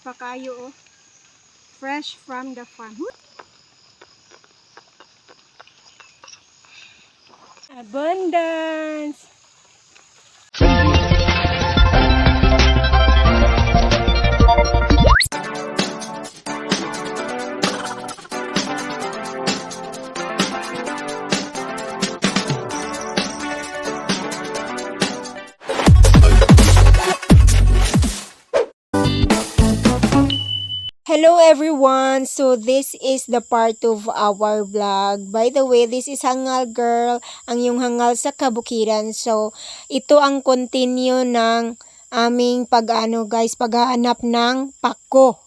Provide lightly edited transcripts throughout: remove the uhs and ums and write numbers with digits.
pa kayo, oh. Fresh from the farm. Abundance. Hello everyone! So this is the part of our vlog. By the way, this is Hangal Girl, ang yung hangal sa kabukiran. So ito ang continue ng aming paghahanap ng pako.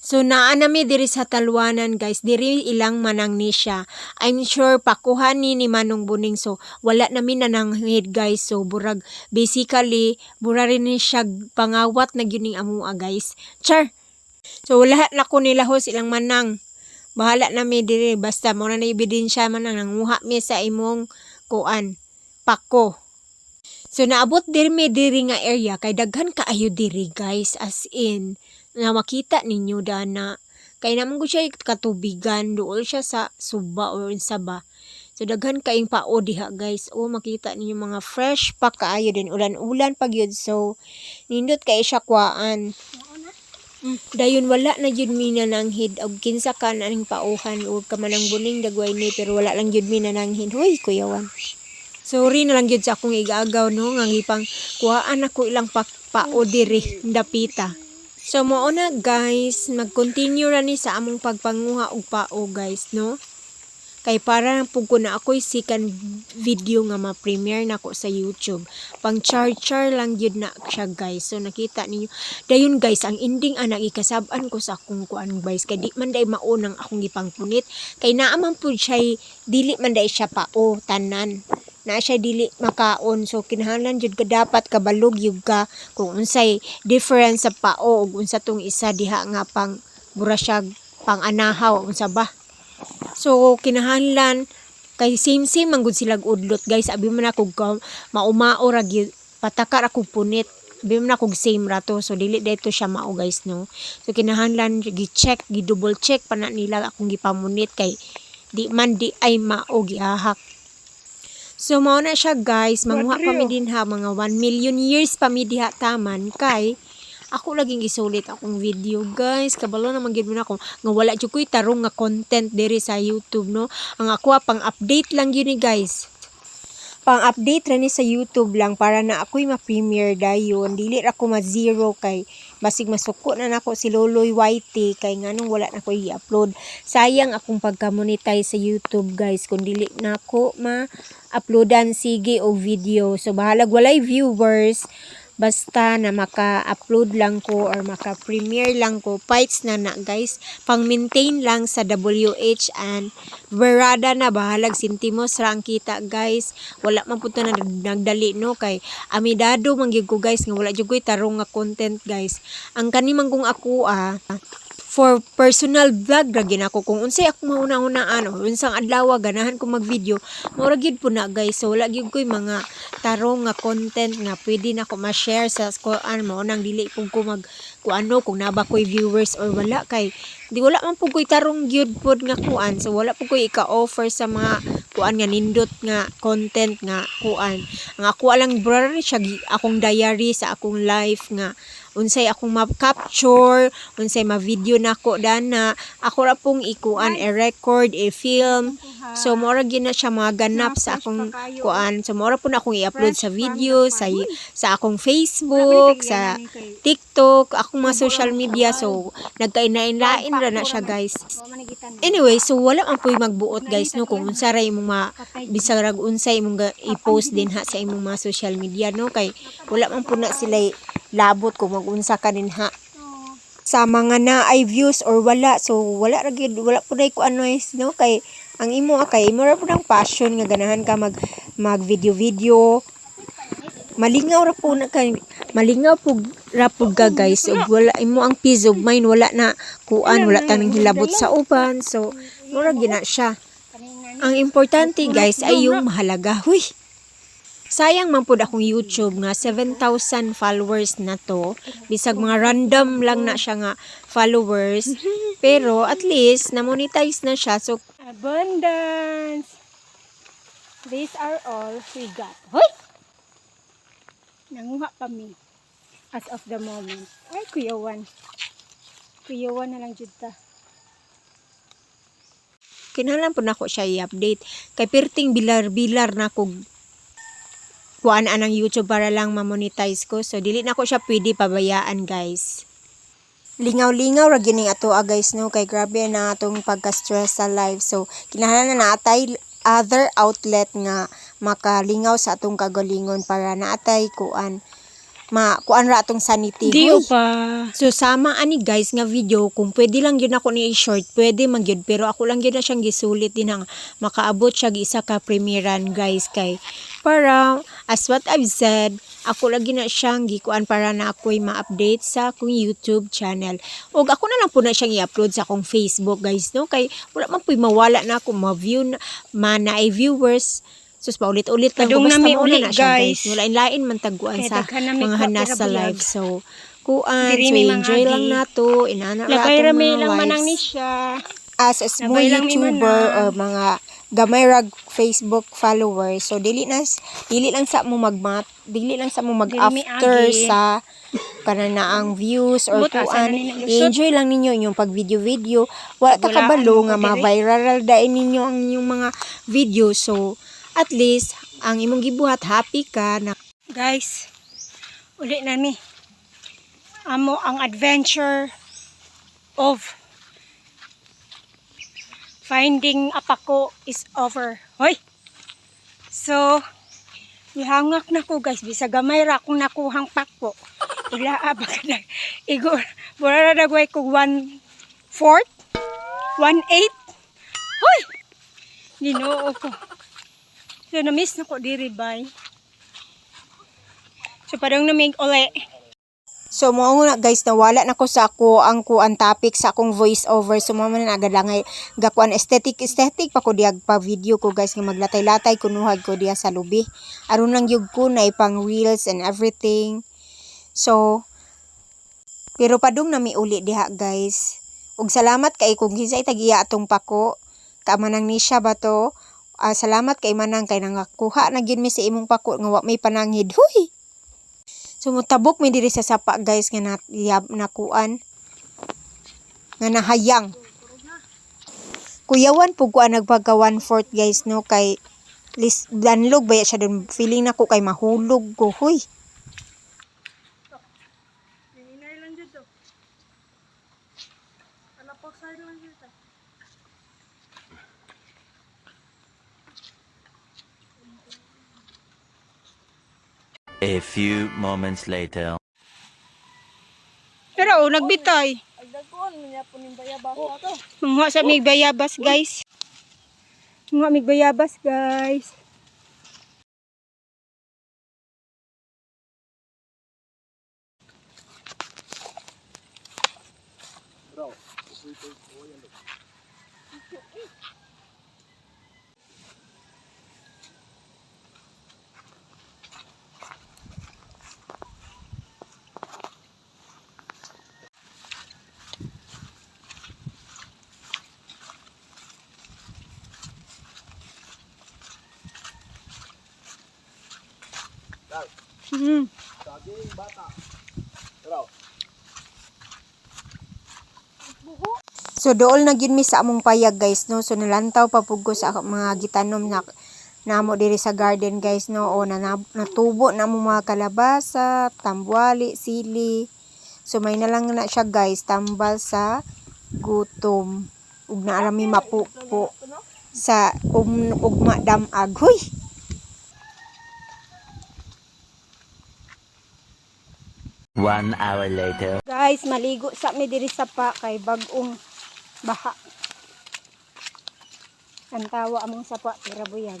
So naa nami diri sa Talwanan guys, diri ilang manang ni siya. I'm sure pakuhan ni Manong Buning, so wala nami nananghid guys. So burag basically bura rin ni siya pangawat na gyud ning amoa guys. Char. So lahat na ko nilahos ilang manang. Bahala na mi diri basta mo na ebidensya man nanguha mi sa imong kuan pako. So naabot diri nga area kay daghan kaayo diri guys, as in na makita ninyo dana. Kay naman ko siya katubigan, dool siya sa suba or sa ba. So daghan kaing pao diha guys. O makita ninyo mga fresh pa kaayo din, ulan-ulan pag yun. So nindot kay siya kuan. Dayon wala na jud mi nananghid og kinsa ka naning pauhan o ka manang buning dagway ni, pero wala lang jud mi nananghid. Hoy kuyawan. Sorry na lang jud sa akong igagaw no, nga gipang kuhaan ako ilang pao diri dapita. So mao na guys, mag-continue ra ni sa among pagpanguha og pao guys no. Kay para pug ko na ako'y second video nga ma-premiere nako sa YouTube. Pang char lang yun na siya guys. So nakita ninyo. Dayon guys, ang ending ana ikasab-an ko sa akong kuan guys. Kay di man day maunang akong gipangpunit. Kay naaman pud siya dili man day siya pao tanan. Na siya dili makaon. So kinahanglan jud ka dapat kabalog yug ka kung unsay difference sa pao ug unsa tong isa diha nga pang burasyag pang anahaw unsa ba. So kinahanglan kay same man gud sila udlot guys. Abi man ako maumao ra gyud patakar ako punit. Abi man ako same ra to. So dili dayto siya mao guys no. So kinahanglan gi-check, gi-double check pa na nila akong gipamunit kay di ay mao gihahak. So mao na siya guys, manguha pa mi din ha mga 1 million years pa mi diha taman kay ako laging isulit akong video guys. Kabalo naman gid mo na ako nga wala jud ko'y tarong nga content diri sa YouTube no. Ang ako pang update lang yun ni guys. Pang update ra ni sa YouTube lang para na ako'y ma-premiere dayon. Dili ra ko ma-zero kay basig masuko na nako si Loloy YT kay nganong wala na ko i-upload. Sayang akong pagka-monetize sa YouTube guys kung dili na ko ma-uploadan sige og video. So bahalag walay viewers. Basta na maka-upload lang ko or maka-premiere lang ko. Fights na guys. Pang-maintain lang sa WH and Verada na bahalag sentimos ra ang kita guys. Wala man punta na nagdali no kay amidado mangyud ko guys nga wala jud ko'y tarong nga content guys. Ang kanimang kong ako for personal vlog ra gid ako kung unsay ako mauna-unaan o unsang adlaw ganahan ko mag-video mao gyud po na guys. So wala gyud ko'y mga tarong nga content nga pwede na ko ma-share sa kuan mo nang dili pug ko mag kuano kung naba ko'y viewers or wala kay di wala man pug ko'y tarong gyud pod nga kuan. So wala pug ko'y ika-offer sa mga kuan nga nindot nga content nga kuan. Ang ako lang brother siya akong diary sa akong life nga unsay akong ma-capture, unsay ma-video nako dana, ako ra pong ikuan i-record, i-film. So mora gyud na siya maganap sa akong kuan. So mora po na akong i-upload sa video sa akong Facebook, sa TikTok, akong mga social media. So nagkainain-lain ra na siya guys. Anyway, so wala man po'y magbuot guys no kung unsa ra imong bisag rag unsay imong i-post din ha sa imong mga social media no kay wala man po na sila labot kung mag-unsa ka din ha sa mga na ay views or wala. So wala ra gyud wala pud ko ano no kay ang imo imo ra pud ang passion nga ganahan ka mag video malingaw ra po na kay malingaw pug ra pud ka guys ug wala imo ang peace of mind wala na kuan wala tanang hilabot sa uban. So mura gina siya ang importante guys ay yung mahalaga. Huy Sayang man pud akong YouTube nga 7,000 followers na to. Bisag mga random lang na siya nga followers. Pero at least na-monetize na siya. So Abundance. These are all we got. Hoy! Nanguha kami. As of the moment. Ay, kuyawan. Kuyawan na lang jud ta. kinahanglan po nako siya i-update. Kay perting bilar-bilar na ko kuan anang YouTube para lang ma-monetize ko. So dili na ko siya pwede pabayaan, guys. Lingaw-lingaw ra gining ato guys no, kay grabe na atong pagka-stress sa life. So kinahanglan na naatay other outlet nga makalingaw sa atong kagalingon para naatay kuan kuan ra atong sanity. Di Hoy. pa. So sama ani guys nga video, kung pwede lang yun ako ni short, pwede man yun, pero ako lang yun na siyang gisulit din ang makaabot siya isa ka premieran guys, kay para as what I've said, ako lagi na siyang gikuan para na ako'y ma-update sa akong YouTube channel. O ako na lang po na siyang i-upload sa akong Facebook guys no, kay wala man po'y mawala na ako ma-view na ay viewers. Sus, paulit-ulit lang. Padung Basta nami mauna uli, na siya, guys. Walain-lain man taguan Kaya sa daghan nami mga kwa hanas sa pirabuyag. live. So, kuan, Diri so mi enjoy mangagi. lang nato. Inana ra Lagay atong rami mga lang manang ni lives. siya. As a small Nabay lang mi YouTuber manang. or mga gamay rag Facebook followers. So, dili lang sa mo dili lang sa mo Dili mi mag-after agi. sa kana ang views or But asa kuan. na ninyo lusot? I-enjoy lang ninyo inyong pag-video. Wala ta Wala kabalo ang nga diri. ma-viral dain ninyo ang inyong mga video. So, at least, ang imong gibuhat, happy ka na Guys, uli na mi. Amo ang adventure of finding apako is over. Hoy! So, ihangak na ko guys. Bisa gamay ra akong nakuhang pako. Ilaa ba ka na? Igor, mura na nagway ko 1/4? 1/8? Hoy! Ginoo ko. So, na-miss na ko diri bay. So, parang namig uli. So mo na guys, nawala na ko sa ako ang kuan topic sa akong voice over. So mo man nagadangay gakuan aesthetic pa ko diag pa video ko guys nga maglatay-latay kunuhag ko diya sa lubi. Aron lang yug ko na ipang reels and everything. So pero padung nami uli diha guys. Ug salamat kay kung kinsay tagiya atong pako. Kamanang ni siya ba to? Salamat kay manang kay nangakuha na gyud mi sa imong pako nga wa may panangid. Huy. So mutabok mi diri sa sapa guys nga nakuan nga nahayang. Kuyawan pug kuan nagpagka 1/4 guys no, kay danlog baya siya dun, feeling nako kay mahulog ko. Huy. A few moments later. Pero nagbitay. Mga sa mig bayabas guys. Mga mig bayabas guys. So dool na gyud mi sa among payag guys no. So nalantaw pa pud ko sa mga gitanom na namo diri sa garden guys no. O natubo na mo mga kalabasa, tambuali, sili. So may na lang na siya guys, tambal sa gutom. Ug naarami mapupo sa ugma damag. Huy. One hour later. Guys, maligo sa mi diri sa pa kay bag-ong baha. Ang tawa among sapa pirabuyag.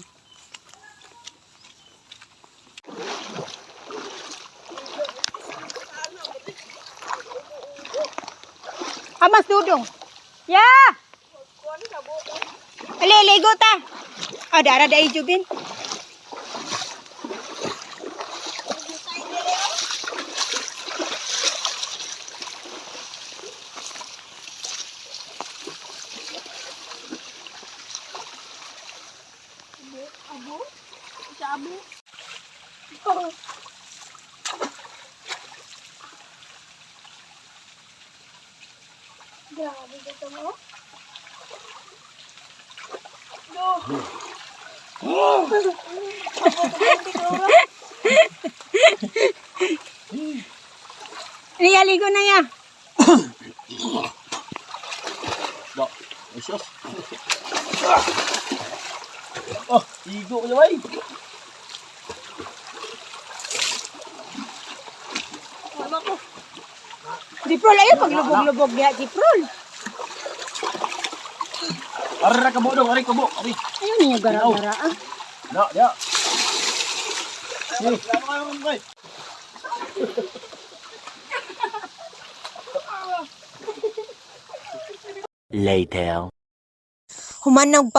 Amas dudong. Ya. Ali ligo ta. Ada Jubin. Grabe dito mo. Niyaligo na ya. Ba, Sus. Oh, igo ko naman. Diprol, ayo paglubog-lubog ya, Diprol. Ara kabo dong, ari kabo, ari. Ayun niya gara-gara ah. Da, da. Ni, lama kayo ron, bay. Later. Human nag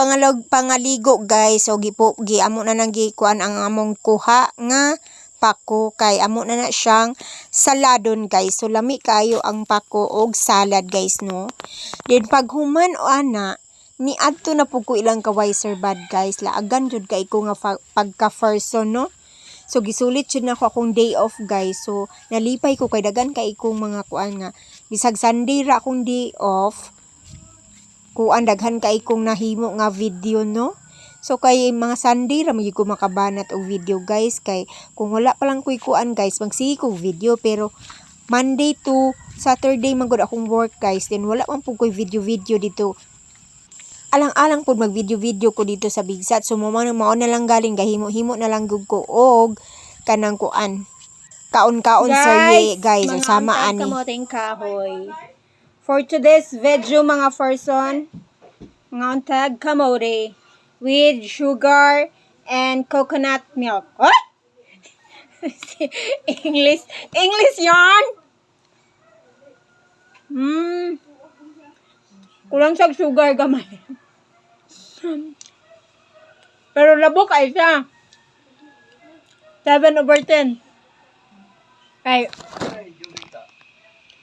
pangaligo guys, so giamo na nang gikuan ang among kuha nga pako kay amo na siyang saladon guys. So lami kayo ang pako og salad guys no. Then pag human o ana ni adto na pud ko ilang kaway sir bad guys. Laagan jud kay ko nga pagka person no. So gisulit jud na ko akong day off guys. So nalipay ko kay dagan kay kong mga kuan nga bisag Sunday ra akong day off. Kuan daghan kay kong nahimo nga video no. So kay mga Sunday ra magyud ko makabanat og video guys kay kung wala pa lang ko'y kuan guys magsige ko video pero Monday to Saturday man gud akong work guys then wala man pud ko'y video dito. Alang-alang pud mag video ko dito sa Bigsat. So mao na lang galing gahimo-himo na lang gud ko og kanang kuan. Kaon-kaon sa ye guys mga sama untag ani. kamoting kahoy. For today's video mga person, mga untag kamote with sugar and coconut milk. What? English yarn? Kulang sa sugar gamay. Pero labok ay siya. 7/10. Ay.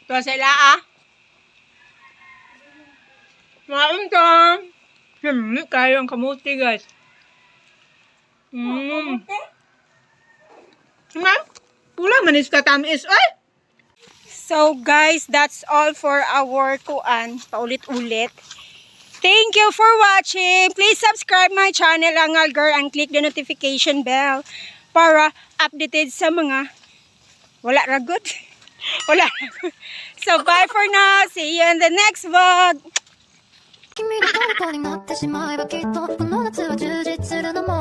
Ito sila ah. Maunta. Kayo ang kamuti guys. Pula manis ka tamis. Ay! So guys, that's all for our kuan. Paulit-ulit. Thank you for watching. Please subscribe my channel, Angal Girl, and click the notification bell para updated sa mga wala ragot. Wala ragot. So bye for now. See you in the next vlog. 君の虜になってしまえばきっとこの夏は充実するのも